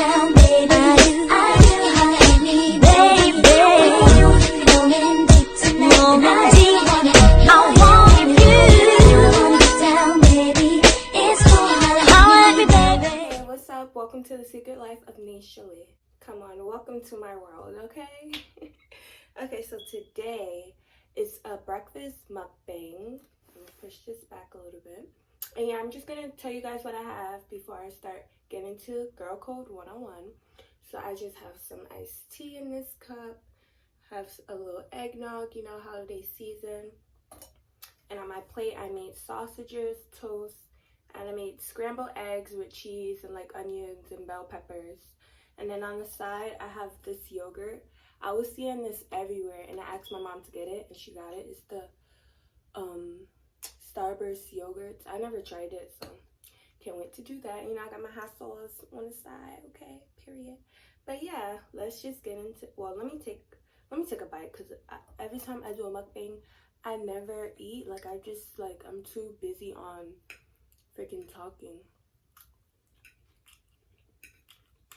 down, baby. I do, honey, baby. Going deep tonight, I want you. Down, baby. It's cool, I love you, baby. Hey, what's up? Welcome to the Secret Life of Nisha Lee. Come on, welcome to my world, okay? Okay, so today is a breakfast mukbang. I'm gonna push this back a little bit. And yeah, I'm just gonna tell you guys what I have before I start getting into Girl Code 101. So I just have some iced tea in this cup, have a little eggnog, you know, holiday season. And on my plate, I made sausages, toast, and I made scrambled eggs with cheese and like onions and bell peppers. And then on the side, I have this yogurt. I was seeing this everywhere, and I asked my mom to get it, and she got it. It's the Starburst yogurt. I never tried it, so can't wait to do that. You know, I got my hot sauce on the side, okay, period. But yeah, let's just get into, well, let me take a bite, because every time I do a mukbang, I never eat. Like, I'm too busy on freaking talking.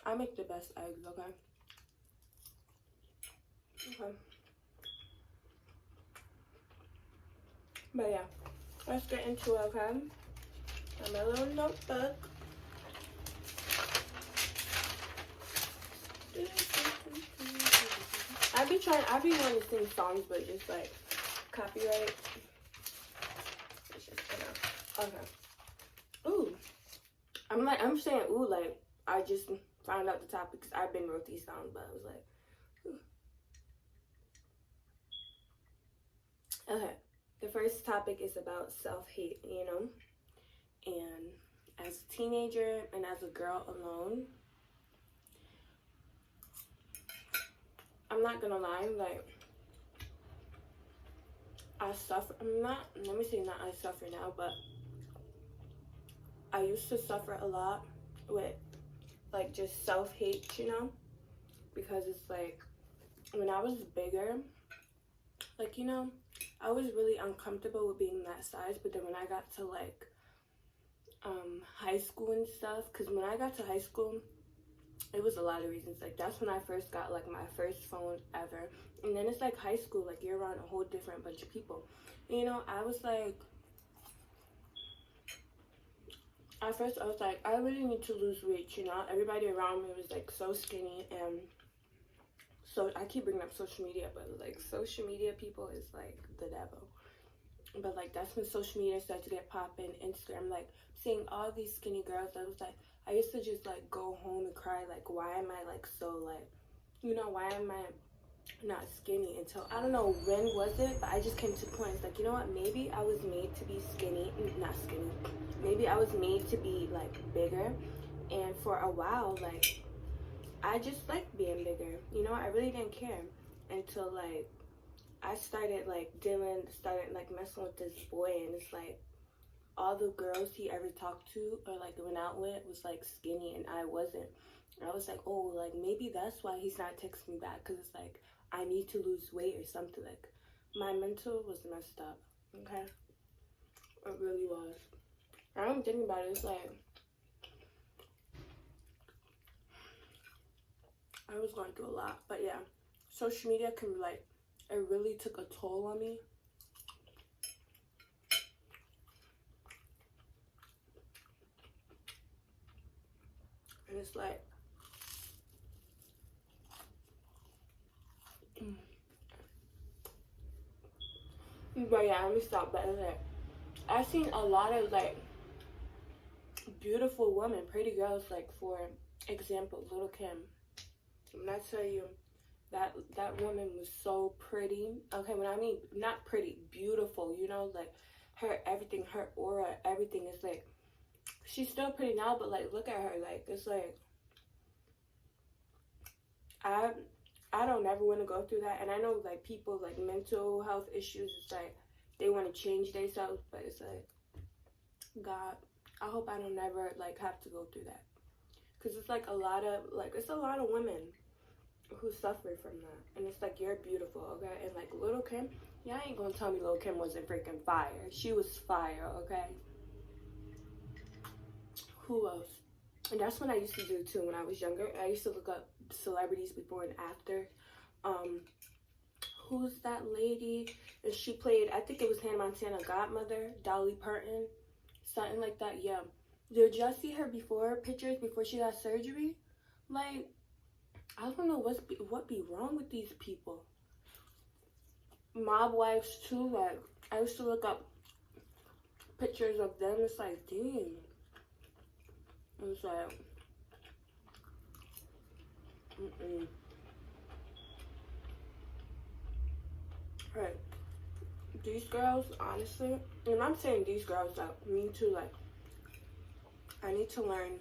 I make the best eggs, okay? Okay. But yeah, let's get into it, okay? Got my little notebook. I be wanting to sing songs, but just like copyright. It's just gonna, okay. Ooh. I'm saying ooh, like I just found out the topic because I've been wrote these songs, but I was like, ooh. Okay. The first topic is about self-hate, you know, and as a teenager and as a girl alone, I'm not gonna lie, like, I suffer, let me say not I suffer now, but I used to suffer a lot with, like, just self-hate, you know, because it's like, when I was bigger, like, you know, I was really uncomfortable with being that size, but then when I got to, like, high school and stuff, because when I got to high school, it was a lot of reasons. Like, that's when I first got, like, my first phone ever, and then it's, like, high school, like, you're around a whole different bunch of people, you know. I was, like, at first, I was, like, I really need to lose weight, you know. Everybody around me was, like, so skinny, and so I keep bringing up social media, but like social media people is like the devil. But like that's when social media started to get popping. Instagram, like seeing all these skinny girls, I was like, I used to just like go home and cry, like, why am I like so like, you know, why am I not skinny? Until I don't know when was it, but I just came to the point. It's like, you know what, maybe I was made to be skinny, not skinny, maybe I was made to be like bigger. And for a while, like, I just liked being bigger, you know. I really didn't care until like I started like started like messing with this boy, and it's like all the girls he ever talked to or like went out with was like skinny, and I wasn't. And I was like, oh, like maybe that's why he's not texting me back, because it's like I need to lose weight or something. Like my mental was messed up, okay? It really was. I don't think about it. It's like I was going through a lot, but yeah, social media can like, it really took a toll on me. And it's like, but yeah, let me stop. But it's like, I've seen a lot of like beautiful women, pretty girls, like for example, Little Kim. When I tell you that woman was so pretty, okay, when I mean not pretty, beautiful, you know, like her everything, her aura, everything is like, she's still pretty now, but like look at her, like it's like I don't ever want to go through that. And I know like people like mental health issues, it's like they want to change themselves, but it's like, God, I hope I don't ever like have to go through that, because it's like a lot of women who suffer from that. And it's like, you're beautiful, okay? And like Little Kim, y'all ain't gonna tell me Little Kim wasn't freaking fire. She was fire, okay? Who else? And that's what I used to do too when I was younger. I used to look up celebrities before and after. Who's that lady? And she played, I think it was Hannah Montana godmother, Dolly Parton, something like that. Yeah. Did y'all see her before pictures before she got surgery? Like, I don't know what be wrong with these people. Mob wives too. Like, I used to look up pictures of them. It's like, dang. It's like, Right. These girls, honestly, and I'm saying these girls, like, me too, like, I need to learn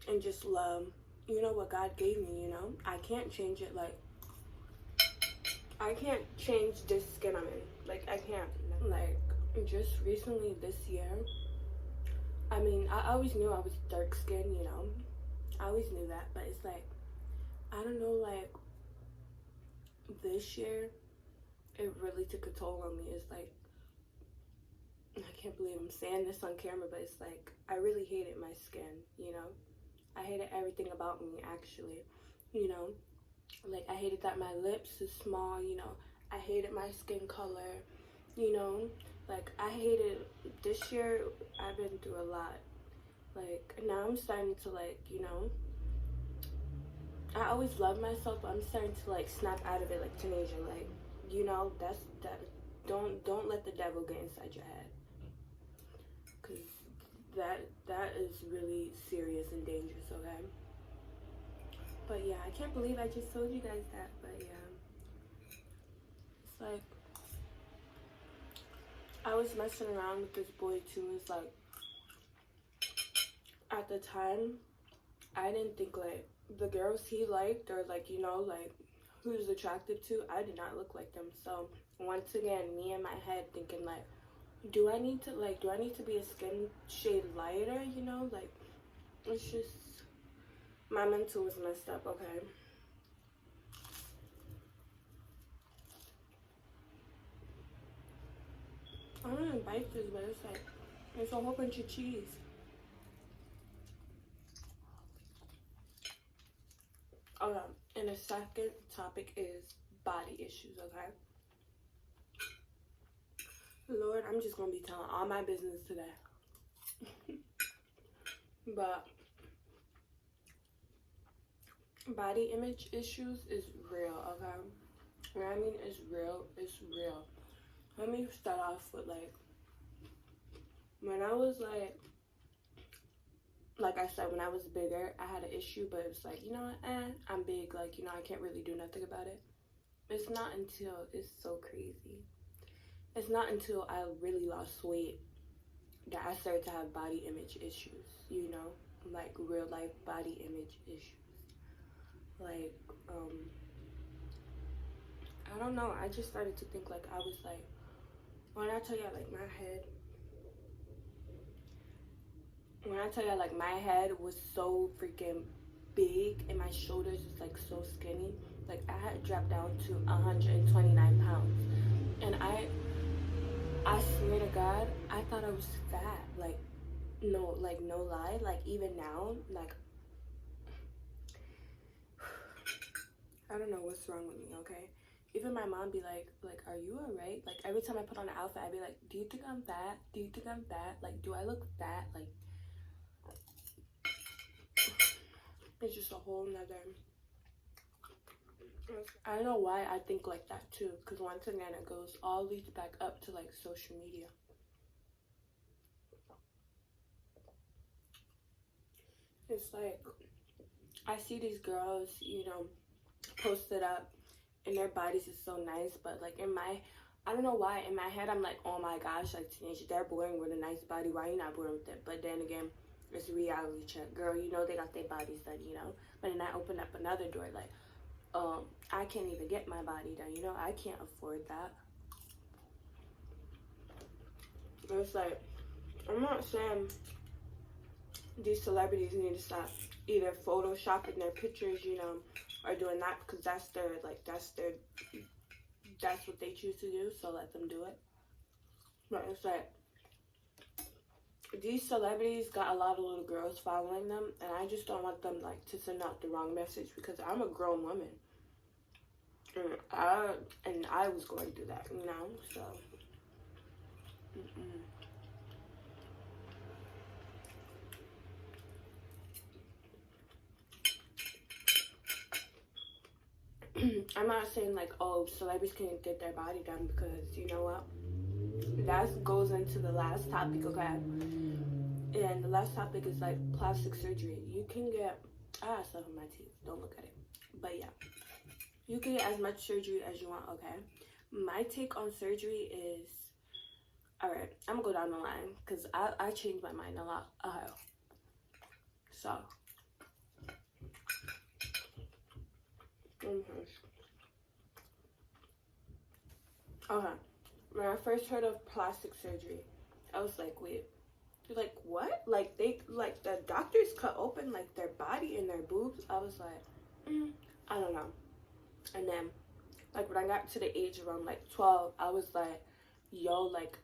and just love, you know, what God gave me, you know? I can't change it, like, I can't change this skin I'm in. Like, I can't. Like, just recently this year, I mean, I always knew I was dark skinned, you know? I always knew that, but it's like, I don't know, like, this year, it really took a toll on me. It's like, I can't believe I'm saying this on camera, but it's like, I really hated my skin, you know? I hated everything about me, actually, you know? Like, I hated that my lips is small, you know? I hated my skin color, you know? Like, I hated, this year, I've been through a lot. Like, now I'm starting to, like, you know? I always loved myself, but I'm starting to, like, snap out of it like Tanisha, like, you know, that. Don't let the devil get inside your head, because that is really serious and dangerous, okay? But yeah, I can't believe I just told you guys that, but yeah, it's like, I was messing around with this boy too. It's like, at the time, I didn't think, like, the girls he liked, or, like, you know, like, who he was attracted to, I did not look like them. So once again, me in my head thinking, like, do I need to be a skin shade lighter, you know? Like, it's just, my mental was messed up, okay? I don't even bite this, but it's like, there's a whole bunch of cheese. Okay, and the second topic is body issues, okay? Lord, I'm just gonna be telling all my business today. But body image issues is real, okay? What I mean is real, it's real. Let me start off with, like, when I was, like I said, when I was bigger, I had an issue, but it was like, you know what, I'm big, like, you know, I can't really do nothing about it. It's not until, it's so crazy. It's not until I really lost weight that I started to have body image issues, you know, like real life body image issues. Like, I don't know, I just started to think, like, I was like, when I tell you, like, my head was so freaking big and my shoulders was, like, so skinny. Like, I had dropped down to 129 pounds. And I swear to God, I thought I was fat. Like, no lie. Like, even now, like, I don't know what's wrong with me, okay? Even my mom be like, are you alright? Like, every time I put on an outfit, I'd be like, do you think I'm fat? Do you think I'm fat? Like, do I look fat? Like, it's just a whole nother, I don't know why I think like that too, because once again, it goes all leads back up to, like, social media. It's like, I see these girls, you know, posted up and their bodies is so nice, but, like, I don't know why, in my head, I'm like, oh my gosh, like, teenage, they're born with a nice body, why are you not born with it? But then again, it's a reality check. Girl, you know they got their bodies done, you know? But then I open up another door, like, I can't even get my body done, you know? I can't afford that. It's like, I'm not saying these celebrities need to stop either photoshopping their pictures, you know, or doing that, because that's what they choose to do, so let them do it. But it's like, these celebrities got a lot of little girls following them, and I just don't want them like to send out the wrong message because I'm a grown woman. And I was going through that, you know, so. I'm not saying like, oh, celebrities can't get their body done, because you know what? That goes into the last topic, okay? And the last topic is like plastic surgery. You can get, I have stuff in my teeth, don't look at it. But yeah, you can get as much surgery as you want, okay? My take on surgery is, all right, I'm gonna go down the line because I changed my mind a lot. Okay. So, okay. When I first heard of plastic surgery, I was like, wait, like what? Like they, like the doctors cut open like their body and their boobs? I was like, I don't know. And then, like when I got to the age around like 12, I was like, yo, like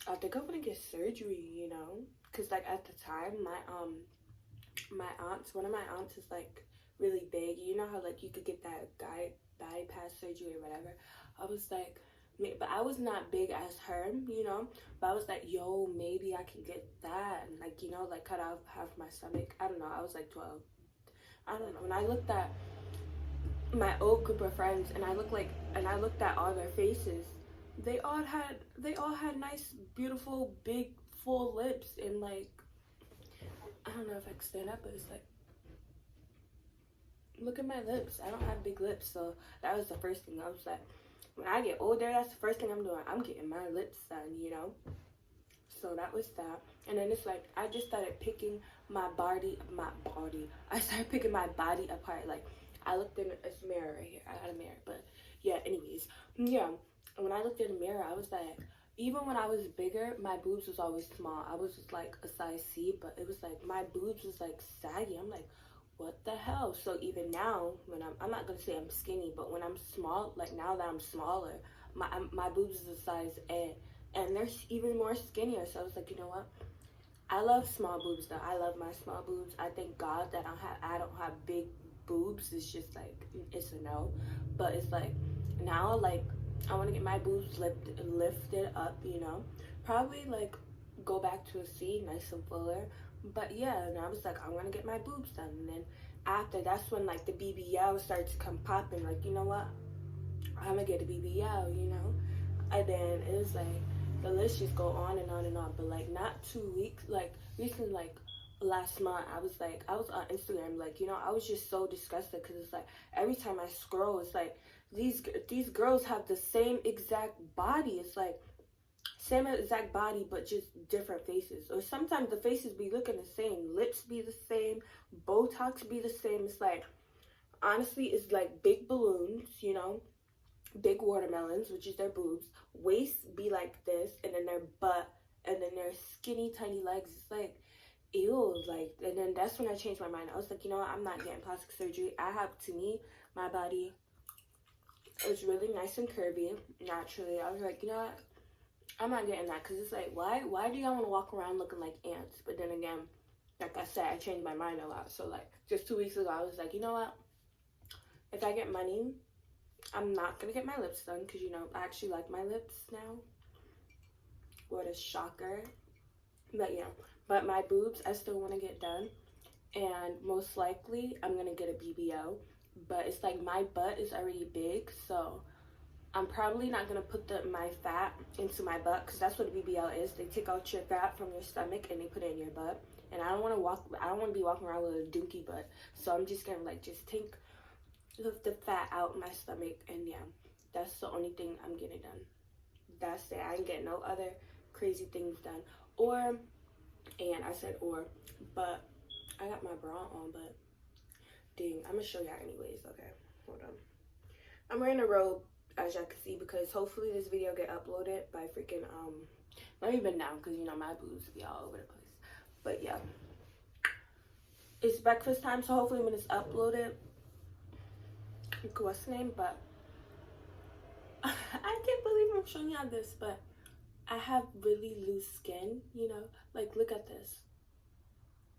I think I'm gonna get surgery, you know? Cause like at the time, my aunts, one of my aunts is like really big. You know how like you could get that bypass surgery or whatever. I was like, but I was not big as her, you know. But I was like, yo, maybe I can get that, and like, you know, like cut off half my stomach. I don't know. I was like 12. I don't know. When I looked at my old group of friends, and I looked at all their faces, they all had nice, beautiful, big, full lips, and like, I don't know if I can stand up, but it's like, look at my lips. I don't have big lips, so that was the first thing. I was like, when I get older, that's the first thing I'm doing. I'm getting my lips done, you know? So that was that. And then it's like, I just started picking my body. I started picking my body apart. Like, I looked in this mirror right here. I got a mirror, but yeah, anyways. Yeah, when I looked in the mirror, I was like, even when I was bigger, my boobs was always small. I was just like a size C, but it was like, my boobs was like saggy. I'm like, what the hell? So even now, when I'm not gonna say I'm skinny, but when I'm small, like now that I'm smaller, my boobs is a size A, and they're even more skinnier. So I was like, you know what? I love small boobs though. I love my small boobs. I thank God that I don't have big boobs. It's just like, it's a no. But it's like, now like I want to get my boobs lifted up, you know. Probably like go back to a C, nice and fuller. But yeah, and I was like, I'm gonna get my boobs done. And then after, that's when like the BBL started to come popping. Like, you know what? I'm gonna get a BBL, you know. And then it was like the list just go on and on and on. But like not 2 weeks, like recently, like last month, I was on Instagram, like, you know, I was just so disgusted because it's like every time I scroll, it's like these girls have the same exact body. It's like same exact body, but just different faces. Or sometimes the faces be looking the same, lips be the same, Botox be the same. It's like, honestly, it's like big balloons, you know, big watermelons, which is their boobs, waist be like this, and then their butt, and then their skinny tiny legs. It's like, ew. Like, and then that's when I changed my mind. I was like, you know what, I'm not getting plastic surgery. To me, my body is really nice and curvy naturally. I was like, you know what, I'm not getting that, because it's like, why do y'all want to walk around looking like ants? But then again, like I said, I changed my mind a lot. So like just 2 weeks ago, I was like, you know what, if I get money, I'm not gonna get my lips done, because, you know, I actually like my lips now. What a shocker. But yeah, but my boobs, I still want to get done, and most likely I'm gonna get a BBL. But it's like my butt is already big, so I'm probably not gonna put my fat into my butt, because that's what a BBL is. They take out your fat from your stomach and they put it in your butt. And I don't want to be walking around with a dookie butt. So I'm just gonna like just take the fat out my stomach, and yeah, that's the only thing I'm getting done. That's it. I ain't getting no other crazy things done. And I said but I got my bra on, but dang, I'm gonna show y'all anyways. Okay, hold on. I'm wearing a robe, as y'all can see, because hopefully this video get uploaded by freaking not even now, because, you know, my boobs be all over the place. But yeah, it's breakfast time, so hopefully when it's uploaded, what's the name? But I can't believe I'm showing y'all this, but I have really loose skin, you know? Like, look at this.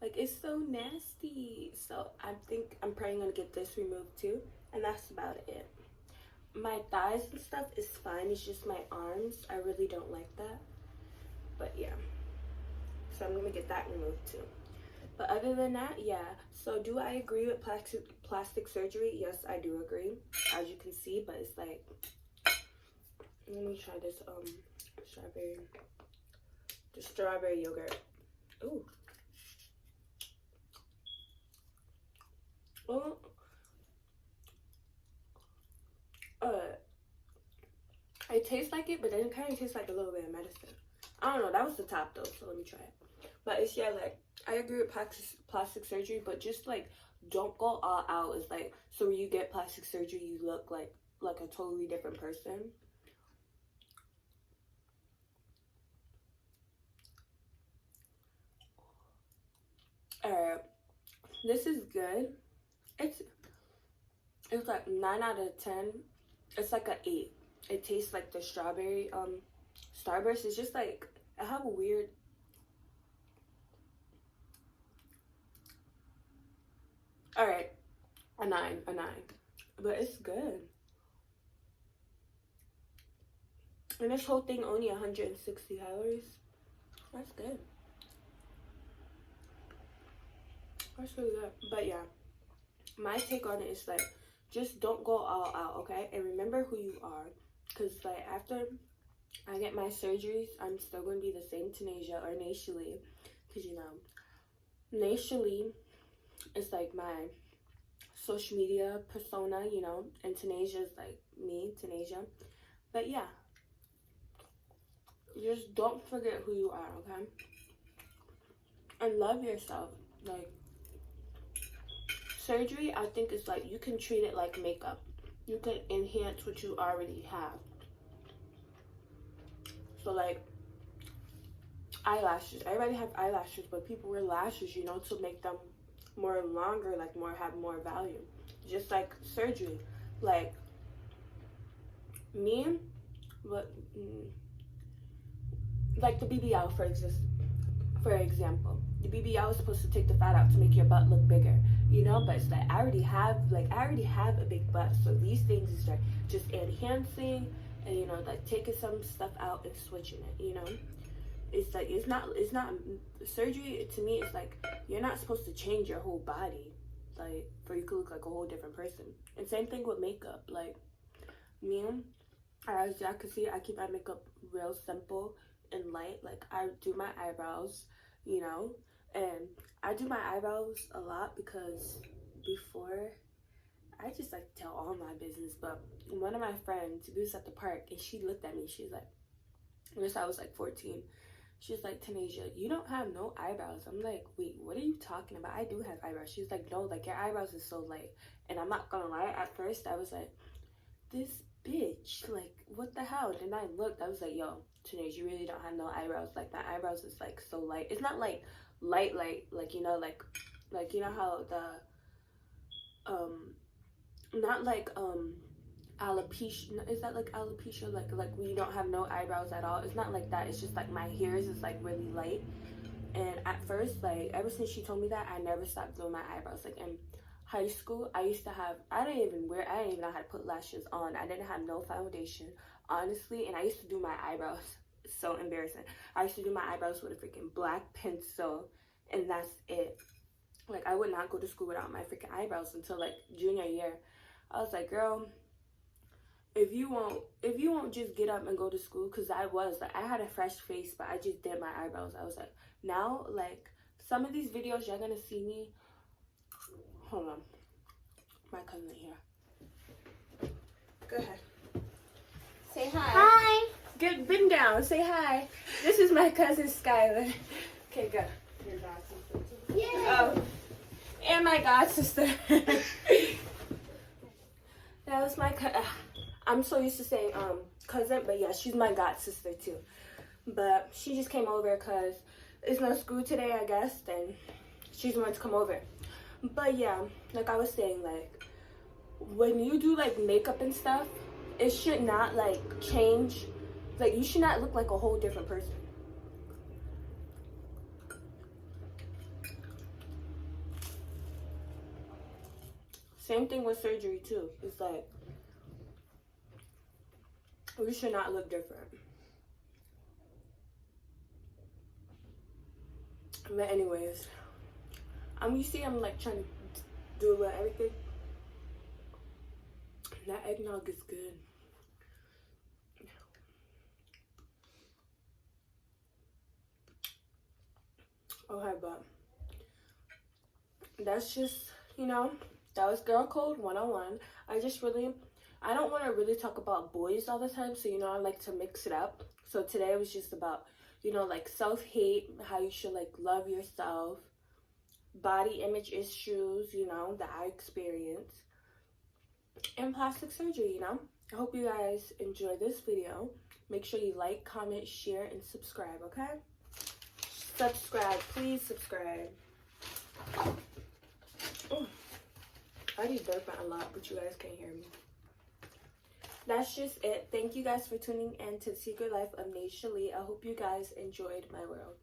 Like, it's so nasty. So I think I'm probably gonna get this removed too. And that's about it. My thighs and stuff is fine. It's just my arms. I really don't like that. But yeah. So I'm gonna get that removed too. But other than that, yeah. So do I agree with plastic surgery? Yes, I do agree. As you can see, but it's like, let me try this strawberry yogurt. Ooh. Oh. It tastes like it, but then it kind of tastes like a little bit of medicine. I don't know. That was the top though, so let me try it. But it's, yeah, like, I agree with plastic surgery, but just like, don't go all out. It's like, so when you get plastic surgery, you look like a totally different person. Alright, this is good. It's like 9 out of 10. It's like an 8. It tastes like the strawberry Starburst. It's just like, I have a weird, alright, a 9, but it's good. And this whole thing only 160 calories. That's good. That's really good. But yeah, my take on it is like, just don't go all out, okay? And remember who you are. Because like, after I get my surgeries, I'm still going to be the same Tanasia, or Naysha Lee. Because, you know, Naysha Lee is like my social media persona, you know. And Tanasia is like me, Tanasia. But yeah, just don't forget who you are, okay? And love yourself. Like, surgery, I think, is like, you can treat it like makeup. You can enhance what you already have. So like, eyelashes. Everybody have eyelashes, but people wear lashes, you know, to make them more longer, like have more value. Just like surgery. Like me, like the BBL for example. The BBL is supposed to take the fat out to make your butt look bigger, you know, but it's like, I already have a big butt, so these things is like just enhancing and, you know, like taking some stuff out and switching it, you know. It's like, it's not surgery to me. It's like, you're not supposed to change your whole body, like, for you to look like a whole different person. And same thing with makeup. Like me, as y'all can see, I keep my makeup real simple and light. Like, I do my eyebrows, you know, and I do my eyebrows a lot because before, I just like to tell all my business, but one of my friends, we was at the park, and she looked at me, she's like, I was like 14, she's like, Tanasia, you don't have no eyebrows. I'm like, wait, what are you talking about? I do have eyebrows. She's like, no, like, your eyebrows is so light. And I'm not gonna lie, at first I was like, this bitch, like, what the hell? Then I looked, I was like, yo, Tanasia, you really don't have no eyebrows. Like, my eyebrows is like so light. It's not like light, like, you know, like you know how the not like alopecia, is that like alopecia, like when you don't have no eyebrows at all? It's not like that. It's just like my hairs is like really light. And at first, like, ever since she told me that, I never stopped doing my eyebrows. Like in high school, I used to have, I didn't even know how to put lashes on. I didn't have no foundation, honestly, and I used to do my eyebrows. It's so embarrassing. I used to do my eyebrows with a freaking black pencil, and that's it. Like, I would not go to school without my freaking eyebrows until like junior year. I was like, girl, if you won't just get up and go to school, because I had a fresh face, but I just did my eyebrows. I was like, now, like, some of these videos you're gonna see me, hold on, my cousin here, go ahead, say hi. Hi. Get bend down, say hi. This is my cousin Skylar. Okay, go. Your god sister too. Yeah. Oh, and my god sister. That was my I'm so used to saying cousin, but yeah, she's my god sister too. But she just came over because it's no school today, I guess, and she's wanted to come over. But yeah, like I was saying, like, when you do like makeup and stuff, it should not like change Like, you should not look like a whole different person. Same thing with surgery too. It's like, we should not look different. But anyways, you see I'm like trying to do about everything. That eggnog is good. Okay, but that's just, you know, that was Girl Code 101. I don't want to really talk about boys all the time, so, you know, I like to mix it up. So today was just about, you know, like self-hate, how you should like love yourself, body image issues, you know, that I experienced, and plastic surgery, you know. I hope you guys enjoy this video. Make sure you like, comment, share, and subscribe, okay? Subscribe, please subscribe. Ooh, I be burping a lot, but you guys can't hear me. That's just it. Thank you guys for tuning in to Secret Life of Naysha Lee. I hope you guys enjoyed my world.